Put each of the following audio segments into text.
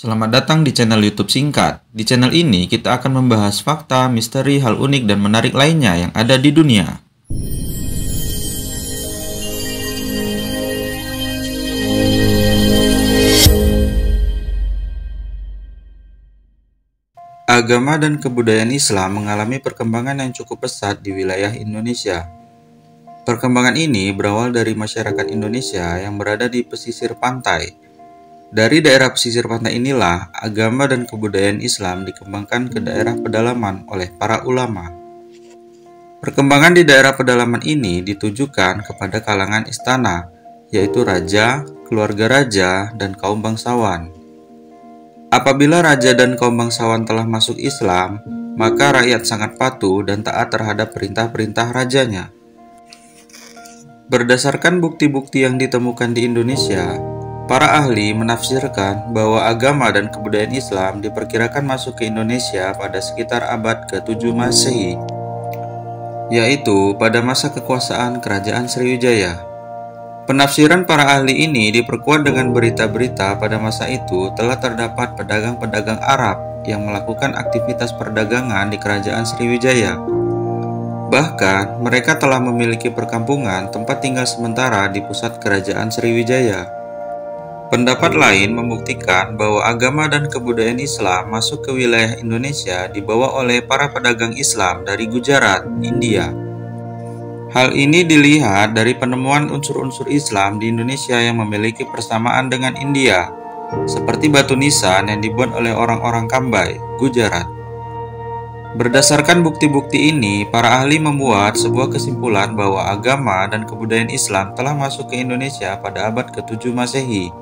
Selamat datang di channel YouTube Singkat. Di channel ini kita akan membahas fakta, misteri, hal unik dan menarik lainnya yang ada di dunia. Agama dan kebudayaan Islam mengalami perkembangan yang cukup pesat di wilayah Indonesia. Perkembangan ini berawal dari masyarakat Indonesia yang berada di pesisir pantai. Dari daerah pesisir pantai inilah agama dan kebudayaan Islam dikembangkan ke daerah pedalaman oleh para ulama. Perkembangan di daerah pedalaman ini ditujukan kepada kalangan istana, yaitu raja, keluarga raja, dan kaum bangsawan. Apabila raja dan kaum bangsawan telah masuk Islam, maka rakyat sangat patuh dan taat terhadap perintah-perintah rajanya. Berdasarkan bukti-bukti yang ditemukan di Indonesia, para ahli menafsirkan bahwa agama dan kebudayaan Islam diperkirakan masuk ke Indonesia pada sekitar abad ke-7 Masehi, yaitu pada masa kekuasaan Kerajaan Sriwijaya. Penafsiran para ahli ini diperkuat dengan berita-berita pada masa itu telah terdapat pedagang-pedagang Arab yang melakukan aktivitas perdagangan di Kerajaan Sriwijaya. Bahkan, mereka telah memiliki perkampungan tempat tinggal sementara di pusat Kerajaan Sriwijaya. Pendapat lain membuktikan bahwa agama dan kebudayaan Islam masuk ke wilayah Indonesia dibawa oleh para pedagang Islam dari Gujarat, India. Hal ini dilihat dari penemuan unsur-unsur Islam di Indonesia yang memiliki persamaan dengan India, seperti batu nisan yang dibuat oleh orang-orang Kambai, Gujarat. Berdasarkan bukti-bukti ini, para ahli membuat sebuah kesimpulan bahwa agama dan kebudayaan Islam telah masuk ke Indonesia pada abad ke-7 Masehi,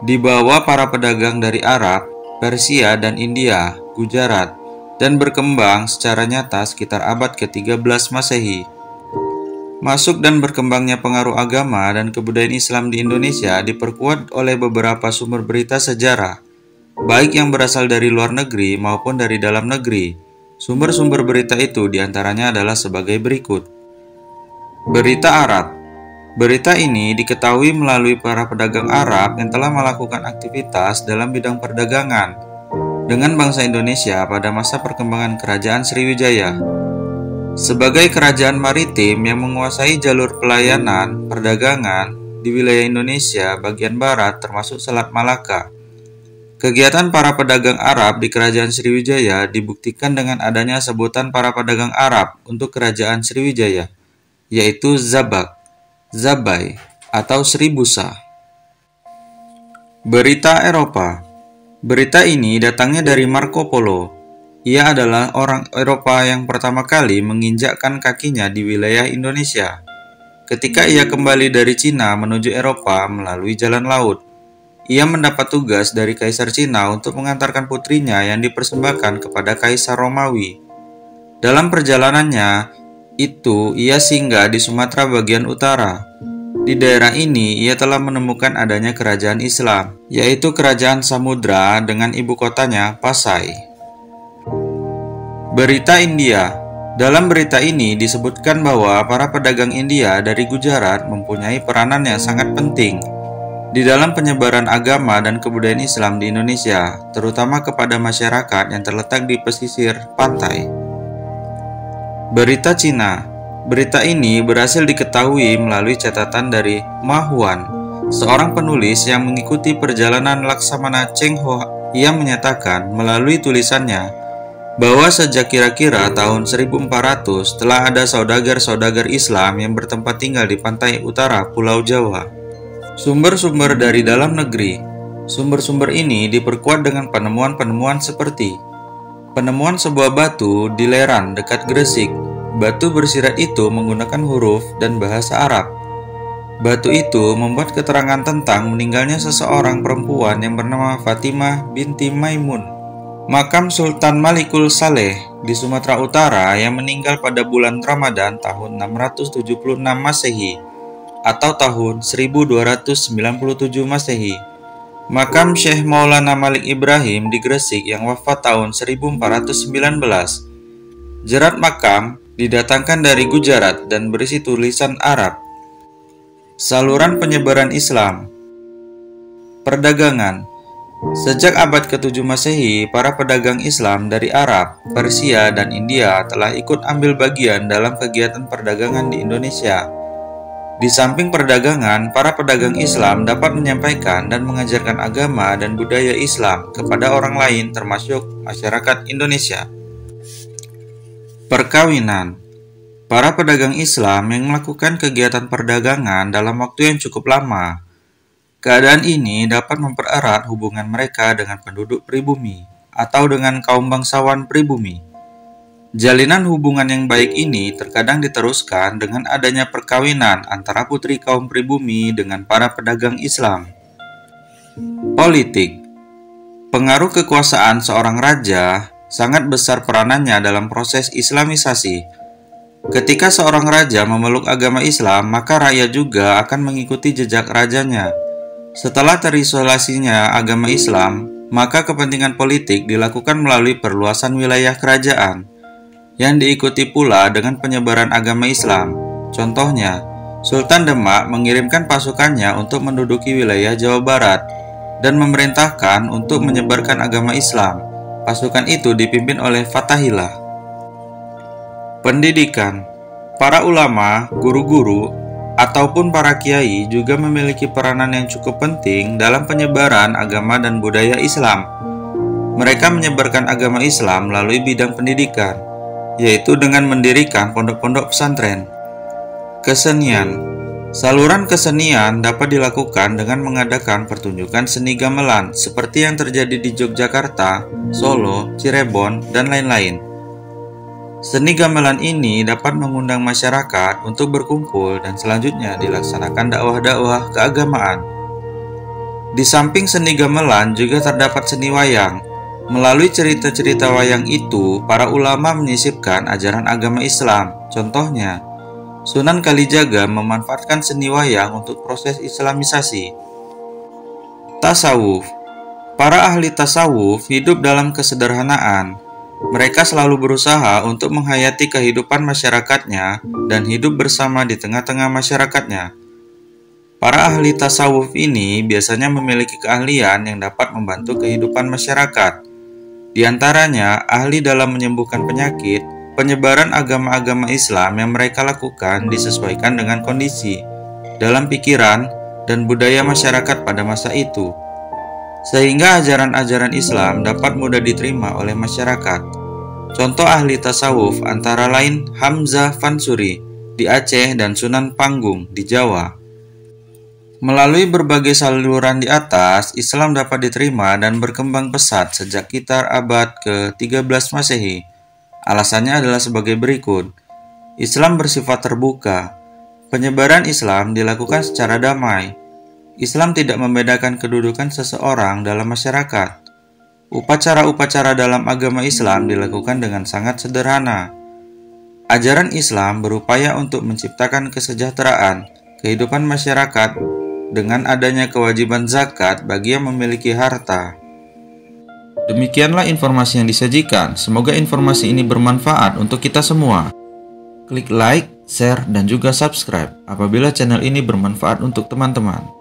dibawa para pedagang dari Arab, Persia, dan India, Gujarat, dan berkembang secara nyata sekitar abad ke-13 Masehi. Masuk dan berkembangnya pengaruh agama dan kebudayaan Islam di Indonesia diperkuat oleh beberapa sumber berita sejarah, baik yang berasal dari luar negeri maupun dari dalam negeri. Sumber-sumber berita itu diantaranya adalah sebagai berikut. Berita Arab. Berita ini diketahui melalui para pedagang Arab yang telah melakukan aktivitas dalam bidang perdagangan dengan bangsa Indonesia pada masa perkembangan Kerajaan Sriwijaya. Sebagai kerajaan maritim yang menguasai jalur pelayanan perdagangan di wilayah Indonesia bagian barat termasuk Selat Malaka, kegiatan para pedagang Arab di Kerajaan Sriwijaya dibuktikan dengan adanya sebutan para pedagang Arab untuk Kerajaan Sriwijaya, yaitu Zabak, Zabai, atau Sribusa. Berita Eropa. Berita ini datangnya dari Marco Polo. Ia adalah orang Eropa yang pertama kali menginjakkan kakinya di wilayah Indonesia. Ketika ia kembali dari Cina menuju Eropa melalui jalan laut, ia mendapat tugas dari Kaisar Cina untuk mengantarkan putrinya yang dipersembahkan kepada Kaisar Romawi. Dalam perjalanannya itu, ia singgah di Sumatera bagian utara. Di daerah ini, ia telah menemukan adanya kerajaan Islam, yaitu Kerajaan Samudra dengan ibu kotanya Pasai. Berita India. Dalam berita ini disebutkan bahwa para pedagang India dari Gujarat mempunyai peranan yang sangat penting di dalam penyebaran agama dan kebudayaan Islam di Indonesia, terutama kepada masyarakat yang terletak di pesisir pantai. Berita Cina. Berita ini berhasil diketahui melalui catatan dari Ma Huan, seorang penulis yang mengikuti perjalanan Laksamana Cheng Ho. Ia menyatakan melalui tulisannya bahwa sejak kira-kira tahun 1400 telah ada saudagar-saudagar Islam yang bertempat tinggal di pantai utara Pulau Jawa. Sumber-sumber dari dalam negeri. Sumber-sumber ini diperkuat dengan penemuan-penemuan seperti penemuan sebuah batu di Leran dekat Gresik. Batu bersirat itu menggunakan huruf dan bahasa Arab. Batu itu membuat keterangan tentang meninggalnya seseorang perempuan yang bernama Fatimah binti Maimun. Makam Sultan Malikul Saleh di Sumatera Utara yang meninggal pada bulan Ramadan tahun 676 Masehi atau tahun 1297 Masehi. Makam Syekh Maulana Malik Ibrahim di Gresik yang wafat tahun 1419. Jerat makam didatangkan dari Gujarat dan berisi tulisan Arab. Saluran penyebaran Islam. Perdagangan. Sejak abad ke-7 Masehi, para pedagang Islam dari Arab, Persia, dan India telah ikut ambil bagian dalam kegiatan perdagangan di Indonesia. Di samping perdagangan, para pedagang Islam dapat menyampaikan dan mengajarkan agama dan budaya Islam kepada orang lain termasuk masyarakat Indonesia. Perkawinan. Para pedagang Islam yang melakukan kegiatan perdagangan dalam waktu yang cukup lama. Keadaan ini dapat mempererat hubungan mereka dengan penduduk pribumi atau dengan kaum bangsawan pribumi. Jalinan hubungan yang baik ini terkadang diteruskan dengan adanya perkawinan antara putri kaum pribumi dengan para pedagang Islam. Politik. Pengaruh kekuasaan seorang raja sangat besar peranannya dalam proses Islamisasi. Ketika seorang raja memeluk agama Islam, maka rakyat juga akan mengikuti jejak rajanya. Setelah terisolasinya agama Islam, maka kepentingan politik dilakukan melalui perluasan wilayah kerajaan, yang diikuti pula dengan penyebaran agama Islam. Contohnya, Sultan Demak mengirimkan pasukannya untuk menduduki wilayah Jawa Barat dan memerintahkan untuk menyebarkan agama Islam. Pasukan itu dipimpin oleh Fathahillah. Pendidikan. Para ulama, guru-guru, ataupun para kiai juga memiliki peranan yang cukup penting dalam penyebaran agama dan budaya Islam. Mereka menyebarkan agama Islam melalui bidang pendidikan, yaitu dengan mendirikan pondok-pondok pesantren. Kesenian. Saluran kesenian dapat dilakukan dengan mengadakan pertunjukan seni gamelan seperti yang terjadi di Yogyakarta, Solo, Cirebon, dan lain-lain. Seni gamelan ini dapat mengundang masyarakat untuk berkumpul dan selanjutnya dilaksanakan dakwah-dakwah keagamaan. Di samping seni gamelan juga terdapat seni wayang. Melalui cerita-cerita wayang itu, para ulama menyisipkan ajaran agama Islam. Contohnya, Sunan Kalijaga memanfaatkan seni wayang untuk proses Islamisasi. Tasawuf. Para ahli tasawuf hidup dalam kesederhanaan. Mereka selalu berusaha untuk menghayati kehidupan masyarakatnya dan hidup bersama di tengah-tengah masyarakatnya. Para ahli tasawuf ini biasanya memiliki keahlian yang dapat membantu kehidupan masyarakat. Di antaranya, ahli dalam menyembuhkan penyakit. Penyebaran agama-agama Islam yang mereka lakukan disesuaikan dengan kondisi dalam pikiran dan budaya masyarakat pada masa itu, sehingga ajaran-ajaran Islam dapat mudah diterima oleh masyarakat. Contoh ahli tasawuf antara lain Hamzah Fansuri di Aceh dan Sunan Panggung di Jawa. Melalui berbagai saluran di atas, Islam dapat diterima dan berkembang pesat sejak sekitar abad ke-13 Masehi. Alasannya adalah sebagai berikut. Islam bersifat terbuka. Penyebaran Islam dilakukan secara damai. Islam tidak membedakan kedudukan seseorang dalam masyarakat. Upacara-upacara dalam agama Islam dilakukan dengan sangat sederhana. Ajaran Islam berupaya untuk menciptakan kesejahteraan kehidupan masyarakat dengan adanya kewajiban zakat bagi yang memiliki harta. Demikianlah informasi yang disajikan. Semoga informasi ini bermanfaat untuk kita semua. Klik like, share, dan juga subscribe apabila channel ini bermanfaat untuk teman-teman.